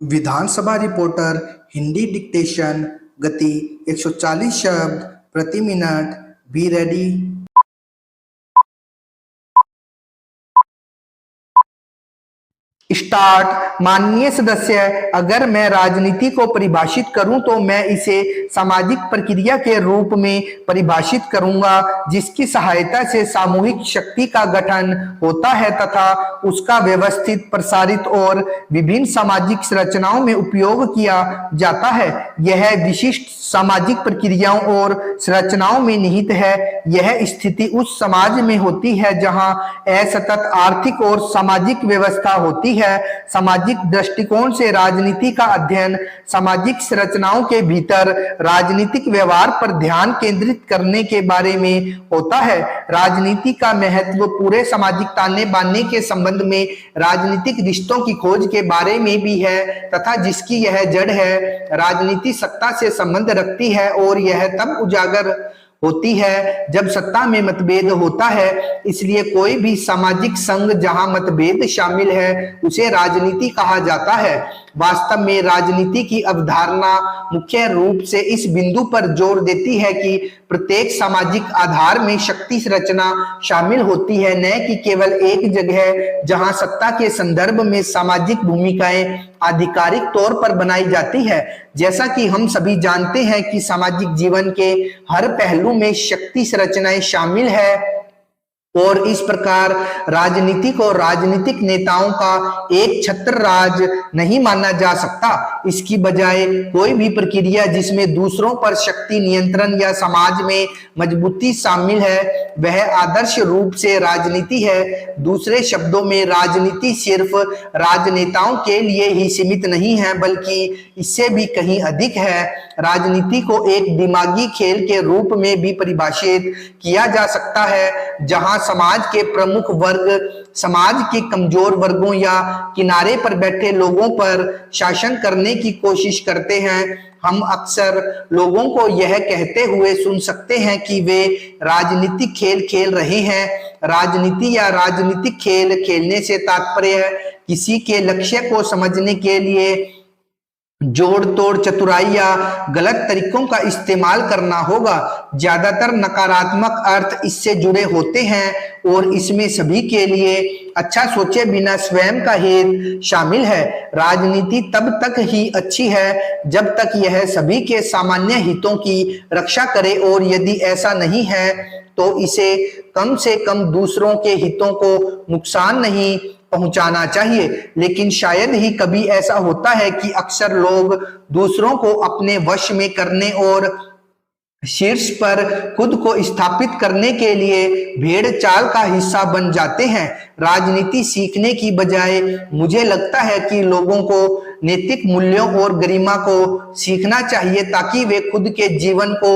विधानसभा reporter Hindi dictation गति 140 शब्द प्रति मिनट। Be ready. स्टार्ट। माननीय सदस्य, अगर मैं राजनीति को परिभाषित करूं तो मैं इसे सामाजिक प्रक्रिया के रूप में परिभाषित करूंगा जिसकी सहायता से सामूहिक शक्ति का गठन होता है तथा उसका व्यवस्थित, प्रसारित और विभिन्न सामाजिक संरचनाओं में उपयोग किया जाता है। यह विशिष्ट सामाजिक प्रक्रियाओं और संरचनाओं में निहित है। यह स्थिति उस समाज में होती है जहां असतत आर्थिक और सामाजिक व्यवस्था होती है। सामाजिक दृष्टिकोण से राजनीति का अध्ययन सामाजिक संरचनाओं के भीतर राजनीतिक व्यवहार पर ध्यान केंद्रित करने के बारे में होता है। राजनीति का महत्व पूरे सामाजिक ताने बाने के संबंध में राजनीतिक रिश्तों की खोज के बारे में भी है तथा जिसकी यह जड़ है। राजनीति सत्ता से संबंध रखती है और यह तब उजागर होती है जब सत्ता में मतभेद होता है। इसलिए कोई भी सामाजिक संघ जहां मतभेद शामिल है उसे राजनीति कहा जाता है। वास्तव में राजनीति की अवधारणा मुख्य रूप से इस बिंदु पर जोर देती है कि प्रत्येक सामाजिक आधार में शक्ति संरचना शामिल होती है, न कि केवल एक जगह जहां सत्ता के संदर्भ में सामाजिक भूमिकाएं आधिकारिक तौर पर बनाई जाती है। जैसा कि हम सभी जानते हैं कि सामाजिक जीवन के हर पहलू में शक्ति संरचनाएं शामिल है और इस प्रकार राजनीति को राजनीतिक नेताओं का एक छत्र राज नहीं माना जा सकता। इसकी बजाय कोई भी प्रक्रिया जिसमें दूसरों पर शक्ति नियंत्रण या समाज में मजबूती शामिल है वह आदर्श रूप से राजनीति है। दूसरे शब्दों में राजनीति सिर्फ राजनेताओं के लिए ही सीमित नहीं है बल्कि इससे भी कहीं अधिक है। राजनीति को एक दिमागी खेल के रूप में भी परिभाषित किया जा सकता है जहां समाज के प्रमुख वर्ग समाज के कमजोर वर्गों या किनारे पर बैठे लोगों पर शासन करने की कोशिश करते हैं। हम अक्सर लोगों को यह कहते हुए सुन सकते हैं कि वे राजनीतिक खेल खेल रहे हैं। राजनीति या राजनीतिक खेल खेलने से तात्पर्य किसी के लक्ष्य को समझने के लिए जोड़ तोड़, चतुराई या गलत तरीकों का इस्तेमाल करना होगा। ज्यादातर नकारात्मक अर्थ इससे जुड़े होते हैं और इसमें सभी के लिए अच्छा सोचे बिना स्वयं का हित शामिल है। राजनीति तब तक ही अच्छी है जब तक यह सभी के सामान्य हितों की रक्षा करे और यदि ऐसा नहीं है तो इसे कम से कम दूसरों के हितों को नुकसान नहीं पहुंचाना चाहिए। लेकिन शायद ही कभी ऐसा होता है कि अक्सर लोग दूसरों को अपने वश में करने और शीर्ष पर खुद को स्थापित करने के लिए भेड़ चाल का हिस्सा बन जाते हैं। राजनीति सीखने की बजाय मुझे लगता है कि लोगों को नैतिक मूल्यों और गरिमा को सीखना चाहिए ताकि वे खुद के जीवन को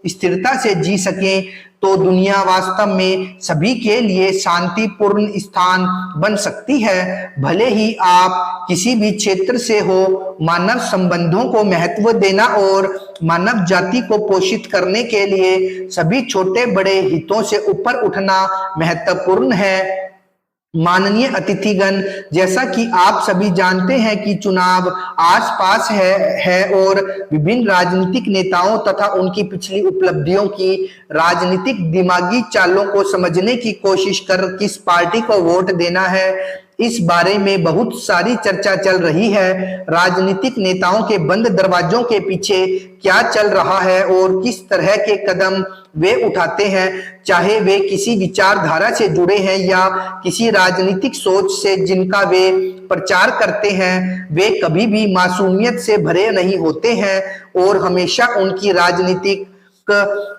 स्थिरता से जी सकें। तो दुनिया वास्तव में सभी के लिए शांतिपूर्ण स्थान बन सकती है। भले ही आप किसी भी क्षेत्र से हो, मानव संबंधों को महत्व देना और मानव जाति को पोषित करने के लिए सभी छोटे बड़े हितों से ऊपर उठना महत्वपूर्ण है। माननीय अतिथिगण, जैसा कि आप सभी जानते हैं कि चुनाव आसपास है और विभिन्न राजनीतिक नेताओं तथा उनकी पिछली उपलब्धियों की राजनीतिक दिमागी चालों को समझने की कोशिश कर किस पार्टी को वोट देना है इस बारे में बहुत सारी चर्चा चल रही है। राजनीतिक नेताओं के बंद दरवाजों के पीछे क्या चल रहा है और किस तरह के कदम वे उठाते हैं, चाहे वे किसी विचारधारा से जुड़े हैं या किसी राजनीतिक सोच से जिनका वे प्रचार करते हैं, वे कभी भी मासूमियत से भरे नहीं होते हैं और हमेशा उनकी राजनीतिक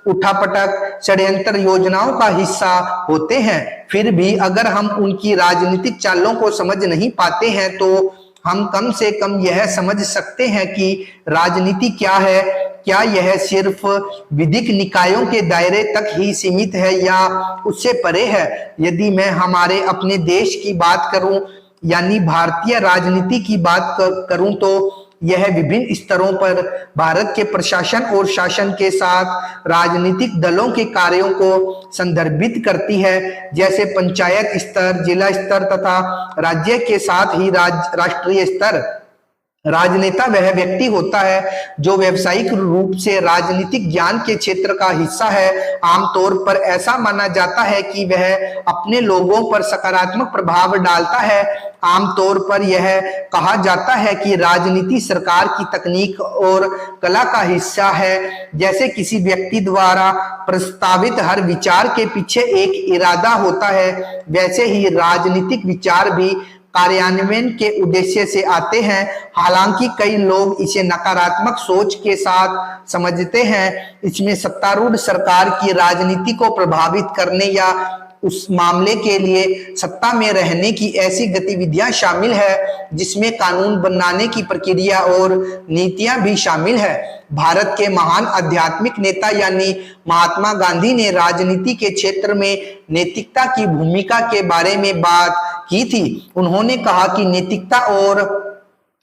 उठापटक षड्यंत्र योजनाओं का हिस्सा होते हैं। फिर भी अगर हम उनकी राजनीतिक चालों को समझ नहीं पाते हैं तो हम कम से कम यह समझ सकते हैं कि राजनीति क्या है। क्या यह सिर्फ विधिक निकायों के दायरे तक ही सीमित है या उससे परे है? यदि मैं हमारे अपने देश की बात करूं यानी भारतीय राजनीति की बात करूं तो यह विभिन्न स्तरों पर भारत के प्रशासन और शासन के साथ राजनीतिक दलों के कार्यों को संदर्भित करती है, जैसे पंचायत स्तर, जिला स्तर तथा राज्य के साथ ही राष्ट्रीय स्तर। राजनेता वह व्यक्ति होता है जो व्यावसायिक रूप से राजनीतिक ज्ञान के क्षेत्र का हिस्सा है। आमतौर पर ऐसा माना जाता है कि वह अपने लोगों पर सकारात्मक प्रभाव डालता है। आमतौर पर यह कहा जाता है कि राजनीति सरकार की तकनीक और कला का हिस्सा है। जैसे किसी व्यक्ति द्वारा प्रस्तावित हर विचार के पीछे एक इरादा होता है, वैसे ही राजनीतिक विचार भी कार्यान्वयन के उद्देश्य से आते हैं। हालांकि कई लोग इसे नकारात्मक सोच के साथ समझते हैं। इसमें सत्तारूढ़ सरकार की राजनीति को प्रभावित करने या उस मामले के लिए सत्ता में रहने की ऐसी गतिविधियां शामिल है जिसमें कानून बनाने की प्रक्रिया और नीतियां भी शामिल है। भारत के महान आध्यात्मिक नेता यानी महात्मा गांधी ने राजनीति के क्षेत्र में नैतिकता की भूमिका के बारे में बात की थी। उन्होंने कहा कि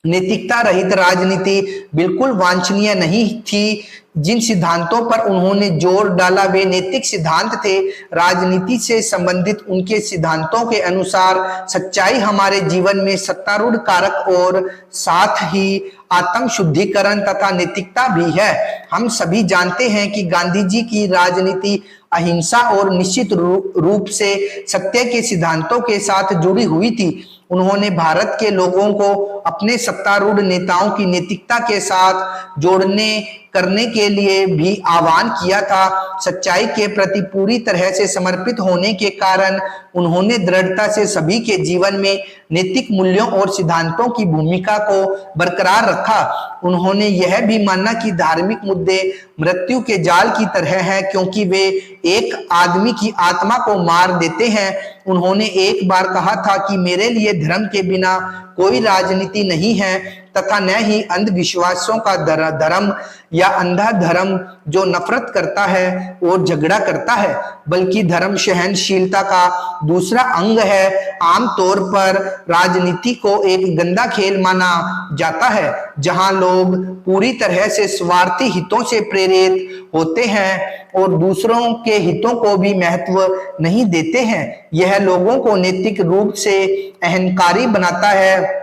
नैतिकता रहित राजनीति बिल्कुल वांछनीय नहीं थी। जिन सिद्धांतों पर उन्होंने जोर डाला वे नैतिक सिद्धांत थे। राजनीति से संबंधित उनके सिद्धांतों के अनुसार सच्चाई हमारे जीवन में सत्तारूढ़ कारक और साथ ही आत्म शुद्धिकरण तथा नैतिकता भी है। हम सभी जानते हैं कि गांधी जी की राजनीति अहिंसा और निश्चित रूप से सत्य के सिद्धांतों के साथ जुड़ी हुई थी। उन्होंने भारत के लोगों को अपने सत्तारूढ़ नेताओं की नैतिकता के साथ जोड़ने करने के लिए भी आह्वान किया था। सच्चाई के प्रति पूरी तरह से समर्पित होने के कारण उन्होंने दृढ़ता से सभी के जीवन में नैतिक मूल्यों और सिद्धांतों की भूमिका को बरकरार रखा। उन्होंने यह भी माना कि धार्मिक मुद्दे मृत्यु के जाल की तरह हैं, क्योंकि वे एक आदमी की आत्मा को मार देते हैं। उन्होंने एक बार कहा था कि मेरे लिए धर्म के बिना कोई राजनीति नहीं है तथा न ही अंधविश्वासों का धर्म या अंधा धर्म जो नफरत करता है और झगड़ा करता है, बल्कि धर्म सहनशीलता का दूसरा अंग है। आमतौर पर राजनीति को एक गंदा खेल माना जाता है जहां लोग पूरी तरह से स्वार्थी हितों से प्रेरित होते हैं और दूसरों के हितों को भी महत्व नहीं देते हैं। यह लोगों को नैतिक रूप से अहंकारी बनाता है।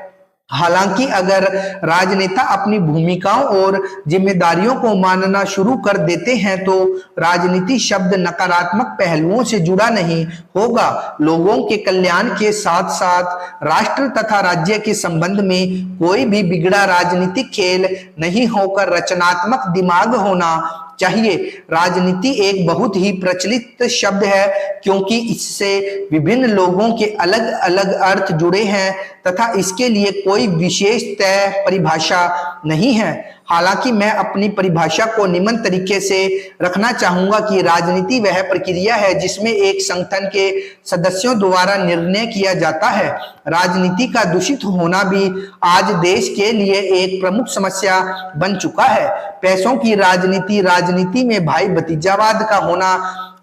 हालांकि अगर राजनेता अपनी भूमिकाओं और जिम्मेदारियों को मानना शुरू कर देते हैं तो राजनीति शब्द नकारात्मक पहलुओं से जुड़ा नहीं होगा। लोगों के कल्याण के साथ साथ राष्ट्र तथा राज्य के संबंध में कोई भी बिगड़ा राजनीतिक खेल नहीं होकर रचनात्मक दिमाग होना चाहिए। राजनीति एक बहुत ही प्रचलित शब्द है क्योंकि इससे विभिन्न लोगों के अलग अलग अर्थ जुड़े हैं तथा इसके लिए कोई विशेष तय परिभाषा नहीं है। हालांकि मैं अपनी परिभाषा को निम्न तरीके से रखना चाहूंगा कि राजनीति वह प्रक्रिया है जिसमें एक संगठन के सदस्यों द्वारा निर्णय किया जाता है। राजनीति का दूषित होना भी आज देश के लिए एक प्रमुख समस्या बन चुका है। पैसों की राजनीति में भाई भतीजावाद का होना,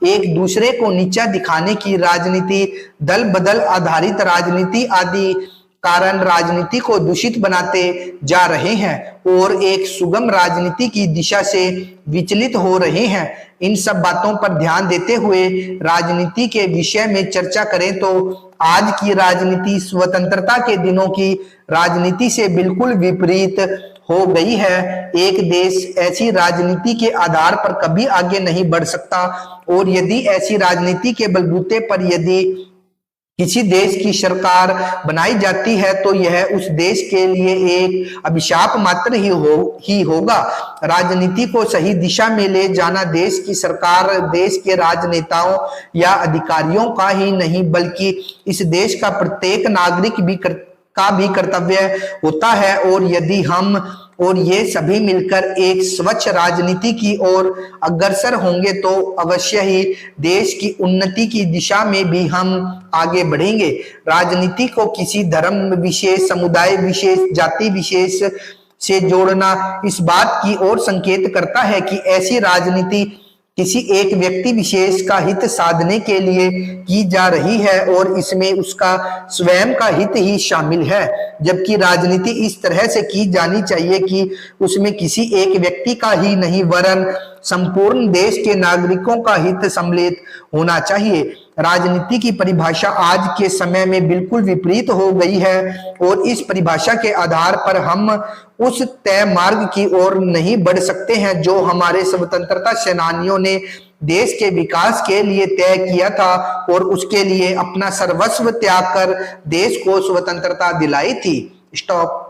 एक दूसरे को नीचा दिखाने की राजनीति, दल बदल आधारित राजनीति आदि कारण राजनीति को दूषित बनाते जा रहे हैं और एक सुगम राजनीति की दिशा से विचलित हो रहे हैं। इन सब बातों पर ध्यान देते हुए राजनीति के विषय में चर्चा करें तो आज की राजनीति स्वतंत्रता के दिनों की राजनीति से बिल्कुल विपरीत हो गई है। एक देश ऐसी राजनीति के आधार पर कभी आगे नहीं बढ़ सकता और यदि ऐसी राजनीति के बलबूते पर यदि किसी देश की सरकार बनाई जाती है तो यह उस देश के लिए एक अभिशाप मात्र ही होगा। राजनीति को सही दिशा में ले जाना देश की सरकार, देश के राजनेताओं या अधिकारियों का ही नहीं बल्कि इस देश का प्रत्येक नागरिक का भी कर्तव्य होता है। और यदि हम और ये सभी मिलकर एक स्वच्छ राजनीति की ओर अग्रसर होंगे तो अवश्य ही देश की उन्नति की दिशा में भी हम आगे बढ़ेंगे। राजनीति को किसी धर्म विशेष, समुदाय विशेष, जाति विशेष से जोड़ना इस बात की ओर संकेत करता है कि ऐसी राजनीति किसी एक व्यक्ति विशेष का हित साधने के लिए की जा रही है और इसमें उसका स्वयं का हित ही शामिल है। जबकि राजनीति इस तरह से की जानी चाहिए कि उसमें किसी एक व्यक्ति का ही नहीं वरन संपूर्ण देश के नागरिकों का हित सम्मिलित होना चाहिए। राजनीति की परिभाषा आज के समय में बिल्कुल विपरीत हो गई है और इस परिभाषा के आधार पर हम उस तय मार्ग की ओर नहीं बढ़ सकते हैं जो हमारे स्वतंत्रता सेनानियों ने देश के विकास के लिए तय किया था और उसके लिए अपना सर्वस्व त्याग कर देश को स्वतंत्रता दिलाई थी। स्टॉप।